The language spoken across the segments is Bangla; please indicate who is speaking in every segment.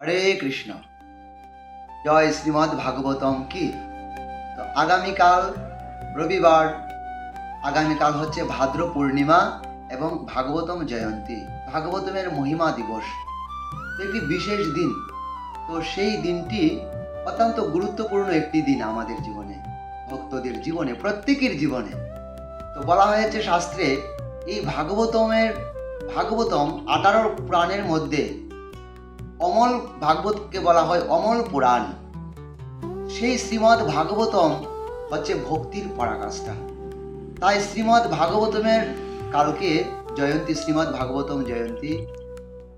Speaker 1: হরে কৃষ্ণ। জয় শ্রীমদ্ ভাগবতম কি। তো আগামীকাল রবিবার, আগামীকাল হচ্ছে ভাদ্র পূর্ণিমা এবং ভাগবতম জয়ন্তী, ভাগবতমের মহিমা দিবস। তো একটি বিশেষ দিন। তো সেই দিনটি অত্যন্ত গুরুত্বপূর্ণ একটি দিন আমাদের জীবনে, ভক্তদের জীবনে, প্রত্যেকের জীবনে। তো বলা হয়েছে শাস্ত্রে, এই ভাগবতম 18 পুরাণের মধ্যে অমল ভাগবতকে বলা হয় অমল পুরাণ। সেই শ্রীমদ্ ভাগবতম হচ্ছে ভক্তির পরাকাষ্ঠা। তাই শ্রীমদ্ ভাগবতমের কালকে জয়ন্তী, শ্রীমদ্ ভাগবতম জয়ন্তী,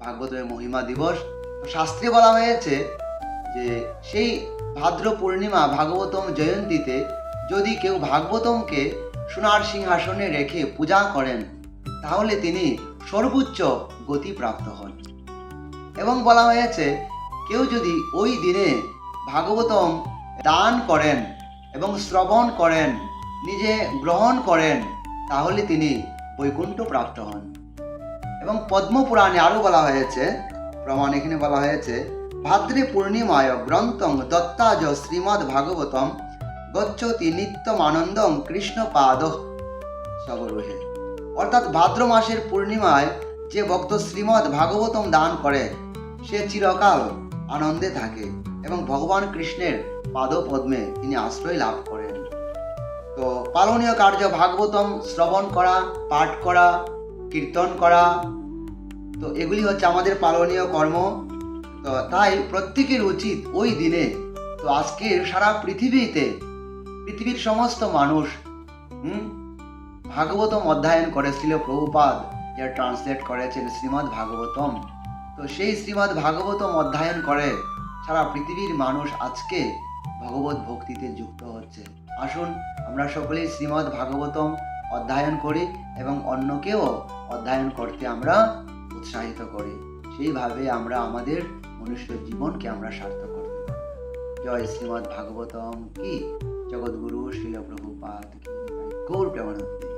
Speaker 1: ভাগবতমের মহিমা দিবস। তো শাস্ত্রে বলা হয়েছে যে সেই ভাদ্র পূর্ণিমা ভাগবতম জয়ন্তীতে যদি কেউ ভাগবতমকে সোনার সিংহাসনে রেখে পূজা করেন, তাহলে তিনি সর্বোচ্চ গতি প্রাপ্ত হন। এবং বলা হয়েছে কেউ যদি ওই দিনে ভাগবতম দান করেন এবং শ্রবণ করেন, নিজে গ্রহণ করেন, তাহলে তিনি বৈকুণ্ঠ প্রাপ্ত হন। এবং পদ্মপুরাণে আরও বলা হয়েছে, প্রমাণ এখানে বলা হয়েছে, ভাদ্রে পূর্ণিমায় গ্রন্থং দত্তাজ শ্রীমদ্ ভাগবতম গচ্ছতি নিত্যমানন্দং কৃষ্ণপাদ সগরোহে। অর্থাৎ ভাদ্র মাসের পূর্ণিমায় যে ভক্ত শ্রীমদ্ ভাগবতম দান করে, সে চিরকাল আনন্দে থাকে এবং ভগবান কৃষ্ণের পাদপদ্মে তিনি আশ্রয় লাভ করেন। তো পালনীয় কার্য ভাগবতম শ্রবণ করা, পাঠ করা, কীর্তন করা, তো এগুলি হচ্ছে আমাদের পালনীয় কর্ম। তো তাই প্রত্যেকের উচিত ওই দিনে, তো আজকের সারা পৃথিবীর সমস্ত মানুষ ভাগবতম অধ্যয়ন করে। শ্রীল প্রভুপাদ যে ট্রান্সলেট করেছেন শ্রীমদ্ ভাগবতম, তো সেই শ্রীমদ্ ভাগবতম অধ্যয়ন করে সারা পৃথিবীর মানুষ আজকে ভগবত ভক্তিতে যুক্ত হচ্ছে। আসুন আমরা সকলেই শ্রীমদ্ ভাগবতম অধ্যয়ন করি এবং অন্যকেও অধ্যয়ন করতে আমরা উৎসাহিত করি। সেইভাবে আমরা আমাদের মনুষ্য জীবনকে আমরা সার্থক করতে পারি। জয় শ্রীমদ্ ভাগবতম কি। জগৎগুরু শ্রীল প্রভুপাদ কি। গৌর প্রেমানন্দে।